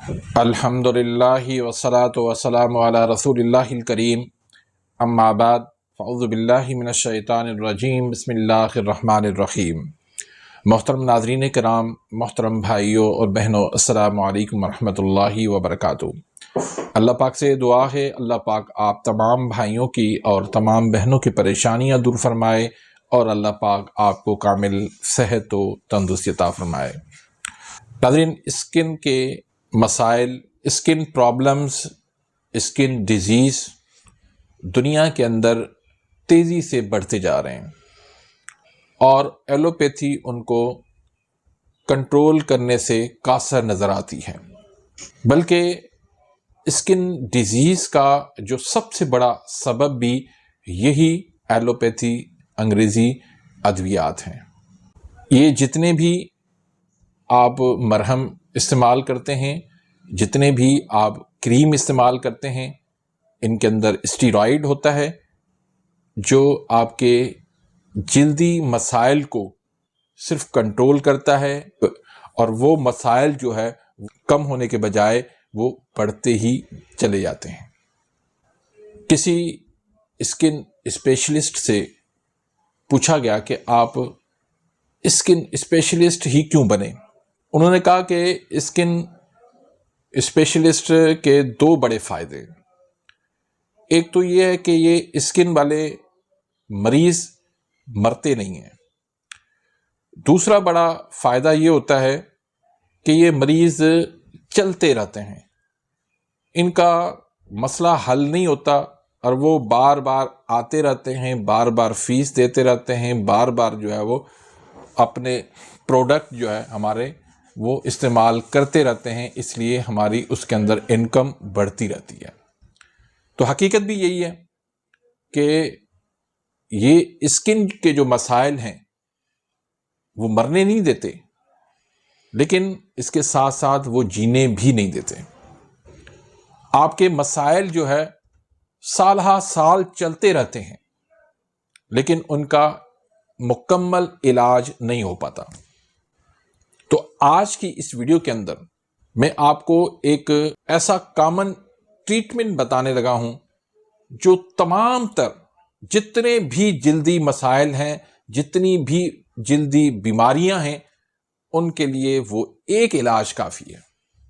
الحمدللہ والصلاة والسلام علی رسول اللہ الکریم، اما بعد فاعوذ باللہ من الشیطان الرجیم، بسم اللہ الرحمن الرحیم۔ محترم ناظرین کرام، محترم بھائیوں اور بہنوں، السلام علیکم ورحمۃ اللہ وبرکاتہ۔ اللہ پاک سے دعا ہے اللہ پاک آپ تمام بھائیوں کی اور تمام بہنوں کی پریشانیاں دور فرمائے اور اللہ پاک آپ کو کامل صحت و تندرستی عطا فرمائے۔ ناظرین، اسکن کے مسائل، اسکن پرابلمز، اسکن ڈیزیز دنیا کے اندر تیزی سے بڑھتے جا رہے ہیں اور ایلوپیتھی ان کو کنٹرول کرنے سے قاصر نظر آتی ہے، بلکہ اسکن ڈیزیز کا جو سب سے بڑا سبب بھی یہی ایلوپیتھی انگریزی ادویات ہیں۔ یہ جتنے بھی آپ مرہم استعمال کرتے ہیں، جتنے بھی آپ کریم استعمال کرتے ہیں، ان کے اندر اسٹیرائڈ ہوتا ہے جو آپ کے جلدی مسائل کو صرف کنٹرول کرتا ہے، اور وہ مسائل جو ہے کم ہونے کے بجائے وہ بڑھتے ہی چلے جاتے ہیں۔ کسی اسکن اسپیشلسٹ سے پوچھا گیا کہ آپ اسکن اسپیشلسٹ ہی کیوں بنے؟ انہوں نے کہا کہ اسکن اسپیشلسٹ کے دو بڑے فائدے ہیں۔ ایک تو یہ ہے کہ یہ اسکن والے مریض مرتے نہیں ہیں۔ دوسرا بڑا فائدہ یہ ہوتا ہے کہ یہ مریض چلتے رہتے ہیں، ان کا مسئلہ حل نہیں ہوتا اور وہ بار بار آتے رہتے ہیں، بار بار فیس دیتے رہتے ہیں، بار بار جو ہے وہ اپنے پروڈکٹ جو ہے ہمارے وہ استعمال کرتے رہتے ہیں، اس لیے ہماری اس کے اندر انکم بڑھتی رہتی ہے۔ تو حقیقت بھی یہی ہے کہ یہ اسکن کے جو مسائل ہیں وہ مرنے نہیں دیتے، لیکن اس کے ساتھ ساتھ وہ جینے بھی نہیں دیتے۔ آپ کے مسائل جو ہے سال ہا سال چلتے رہتے ہیں، لیکن ان کا مکمل علاج نہیں ہو پاتا۔ تو آج کی اس ویڈیو کے اندر میں آپ کو ایک ایسا کامن ٹریٹمنٹ بتانے لگا ہوں جو تمام تر جتنے بھی جلدی مسائل ہیں، جتنی بھی جلدی بیماریاں ہیں، ان کے لیے وہ ایک علاج کافی ہے۔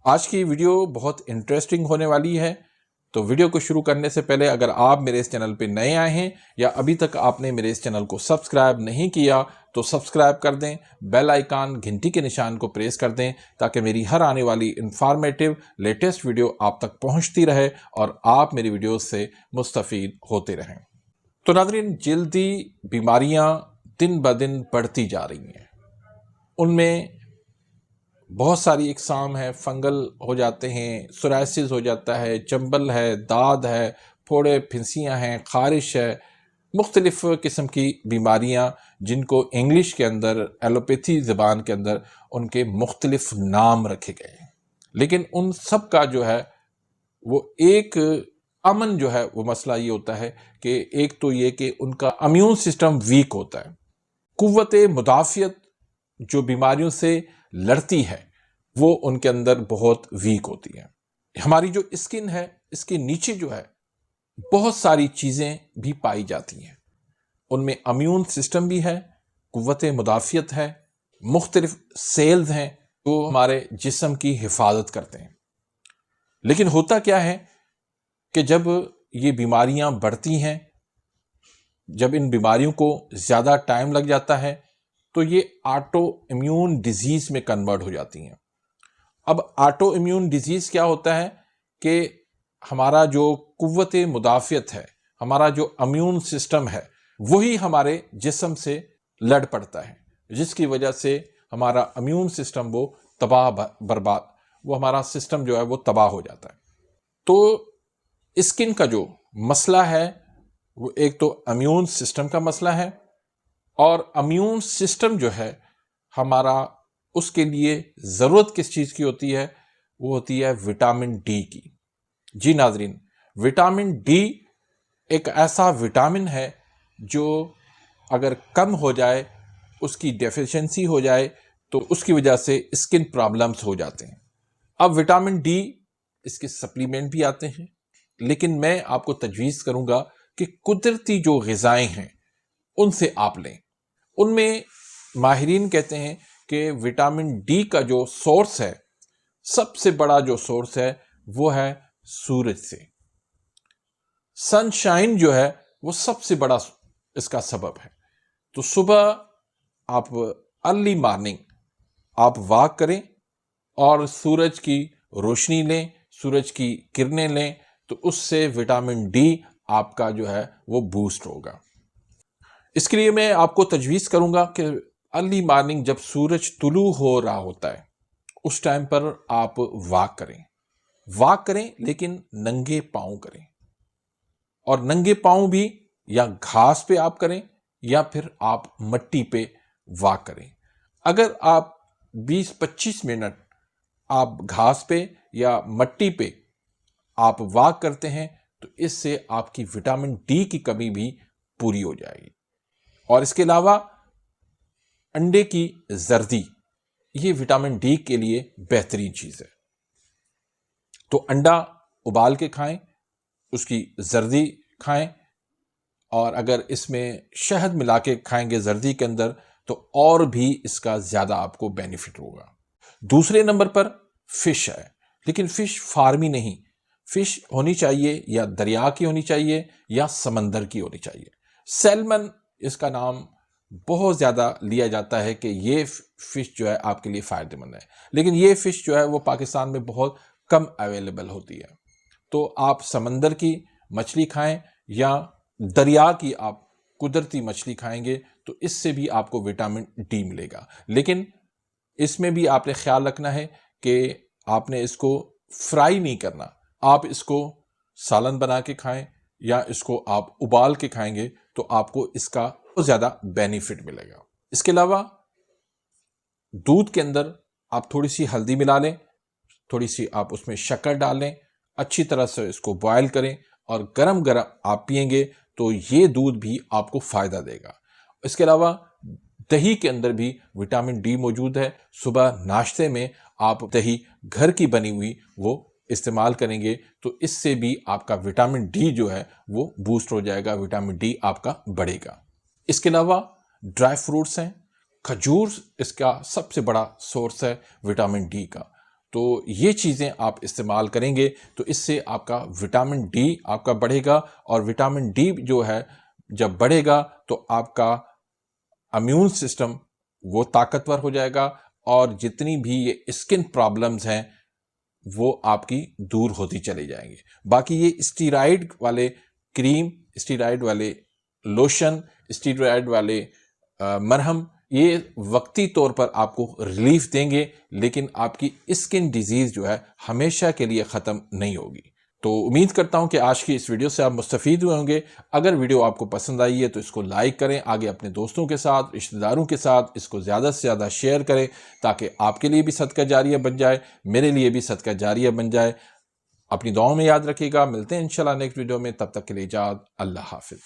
آج کی ویڈیو بہت انٹرسٹنگ ہونے والی ہے، تو ویڈیو کو شروع کرنے سے پہلے اگر آپ میرے اس چینل پہ نئے آئے ہیں یا ابھی تک آپ نے میرے اس چینل کو سبسکرائب نہیں کیا تو سبسکرائب کر دیں، بیل آئیکن گھنٹی کے نشان کو پریس کر دیں تاکہ میری ہر آنے والی انفارمیٹیو لیٹسٹ ویڈیو آپ تک پہنچتی رہے اور آپ میری ویڈیوز سے مستفید ہوتے رہیں۔ تو ناظرین، جلدی بیماریاں دن بدن بڑھتی جا رہی ہیں، ان میں بہت ساری اقسام ہیں۔ فنگل ہو جاتے ہیں، سورائسس ہو جاتا ہے، چنبل ہے، داد ہے، پھوڑے پھنسیاں ہیں، خارش ہے، مختلف قسم کی بیماریاں جن کو انگلش کے اندر، ایلوپیتھی زبان کے اندر ان کے مختلف نام رکھے گئے ہیں، لیکن ان سب کا جو ہے وہ ایک امن جو ہے وہ مسئلہ یہ ہوتا ہے کہ ایک تو یہ کہ ان کا امیون سسٹم ویک ہوتا ہے، قوت مدافعت جو بیماریوں سے لڑتی ہے وہ ان کے اندر بہت ویک ہوتی ہے۔ ہماری جو اسکن ہے، اس کے نیچے جو ہے بہت ساری چیزیں بھی پائی جاتی ہیں، ان میں امیون سسٹم بھی ہے، قوت مدافعت ہے، مختلف سیلز ہیں جو ہمارے جسم کی حفاظت کرتے ہیں۔ لیکن ہوتا کیا ہے کہ جب یہ بیماریاں بڑھتی ہیں، جب ان بیماریوں کو زیادہ ٹائم لگ جاتا ہے تو یہ آٹو امیون ڈیزیز میں کنورٹ ہو جاتی ہیں۔ اب آٹو امیون ڈیزیز کیا ہوتا ہے کہ ہمارا جو قوت مدافعت ہے، ہمارا جو امیون سسٹم ہے، وہی ہمارے جسم سے لڑ پڑتا ہے، جس کی وجہ سے ہمارا امیون سسٹم وہ تباہ برباد، وہ ہمارا سسٹم جو ہے وہ تباہ ہو جاتا ہے۔ تو اسکن کا جو مسئلہ ہے وہ ایک تو امیون سسٹم کا مسئلہ ہے، اور امیون سسٹم جو ہے ہمارا، اس کے لیے ضرورت کس چیز کی ہوتی ہے؟ وہ ہوتی ہے وٹامن ڈی کی۔ جی ناظرین، وٹامن ڈی ایک ایسا وٹامن ہے جو اگر کم ہو جائے، اس کی ڈیفیشنسی ہو جائے تو اس کی وجہ سے اسکن پرابلمز ہو جاتے ہیں۔ اب وٹامن ڈی اس کے سپلیمنٹ بھی آتے ہیں، لیکن میں آپ کو تجویز کروں گا کہ قدرتی جو غذائیں ہیں ان سے آپ لیں۔ ان میں ماہرین کہتے ہیں کہ وٹامن ڈی کا جو سورس ہے، سب سے بڑا جو سورس ہے وہ ہے سورج سے۔ سن شائن جو ہے وہ سب سے بڑا اس کا سبب ہے۔ تو صبح آپ ارلی مارننگ آپ واک کریں اور سورج کی روشنی لیں، سورج کی کرنیں لیں، تو اس سے وٹامن ڈی آپ کا جو ہے وہ بوسٹ ہوگا۔ اس کے لیے میں آپ کو تجویز کروں گا کہ ارلی مارننگ جب سورج طلوع ہو رہا ہوتا ہے اس ٹائم پر آپ واک کریں لیکن ننگے پاؤں کریں، اور ننگے پاؤں بھی یا گھاس پہ آپ کریں یا پھر آپ مٹی پہ واک کریں۔ اگر آپ 20-25 منٹ آپ گھاس پہ یا مٹی پہ آپ واک کرتے ہیں تو اس سے آپ کی وٹامن ڈی کی کمی بھی پوری ہو جائے گی۔ اور اس کے علاوہ انڈے کی زردی، یہ وٹامن ڈی کے لیے بہترین چیز ہے۔ تو انڈا ابال کے کھائیں، اس کی زردی کھائیں، اور اگر اس میں شہد ملا کے کھائیں گے زردی کے اندر تو اور بھی اس کا زیادہ آپ کو بینیفٹ ہوگا۔ دوسرے نمبر پر فش ہے، لیکن فش فارمی نہیں، فش ہونی چاہیے یا دریا کی ہونی چاہیے یا سمندر کی ہونی چاہیے۔ سیلمن اس کا نام بہت زیادہ لیا جاتا ہے کہ یہ فش جو ہے آپ کے لیے فائدہ مند ہے، لیکن یہ فش جو ہے وہ پاکستان میں بہت کم اویلیبل ہوتی ہے۔ تو آپ سمندر کی مچھلی کھائیں یا دریا کی آپ قدرتی مچھلی کھائیں گے تو اس سے بھی آپ کو وٹامن ڈی ملے گا۔ لیکن اس میں بھی آپ نے خیال رکھنا ہے کہ آپ نے اس کو فرائی نہیں کرنا، آپ اس کو سالن بنا کے کھائیں یا اس کو آپ ابال کے کھائیں گے تو آپ کو اس کا بہت زیادہ بینیفٹ ملے گا۔ اس کے علاوہ دودھ کے اندر آپ تھوڑی سی ہلدی ملا لیں، تھوڑی سی آپ اس میں شکر ڈال لیں، اچھی طرح سے اس کو بوائل کریں اور گرم آپ پئیں گے تو یہ دودھ بھی آپ کو فائدہ دے گا۔ اس کے علاوہ دہی کے اندر بھی وٹامن ڈی موجود ہے۔ صبح ناشتے میں آپ دہی گھر کی بنی ہوئی وہ استعمال کریں گے تو اس سے بھی آپ کا وٹامن ڈی جو ہے وہ بوسٹ ہو جائے گا، وٹامن ڈی آپ کا بڑھے گا۔ اس کے علاوہ ڈرائی فروٹس ہیں، کھجور اس کا سب سے بڑا سورس ہے وٹامن ڈی کا، تو یہ چیزیں آپ استعمال کریں گے تو اس سے آپ کا وٹامن ڈی آپ کا بڑھے گا، اور وٹامن ڈی جو ہے جب بڑھے گا تو آپ کا امیون سسٹم وہ طاقتور ہو جائے گا، اور جتنی بھی یہ اسکن پرابلمز ہیں وہ آپ کی دور ہوتی چلی جائیں گے۔ باقی یہ اسٹیرائڈ والے کریم، اسٹیرائڈ والے لوشن، اسٹیرائڈ والے مرہم یہ وقتی طور پر آپ کو ریلیف دیں گے، لیکن آپ کی اسکن ڈیزیز جو ہے ہمیشہ کے لیے ختم نہیں ہوگی۔ تو امید کرتا ہوں کہ آج کی اس ویڈیو سے آپ مستفید ہوئے ہوں گے۔ اگر ویڈیو آپ کو پسند آئی ہے تو اس کو لائک کریں، آگے اپنے دوستوں کے ساتھ، رشتہ داروں کے ساتھ اس کو زیادہ سے زیادہ شیئر کریں تاکہ آپ کے لیے بھی صدقہ جاریہ بن جائے، میرے لیے بھی صدقہ جاریہ بن جائے۔ اپنی دعاؤں میں یاد رکھیے گا، ملتے ہیں انشاءاللہ نیکسٹ ویڈیو میں، تب تک کے لیے اجازت، اللہ حافظ۔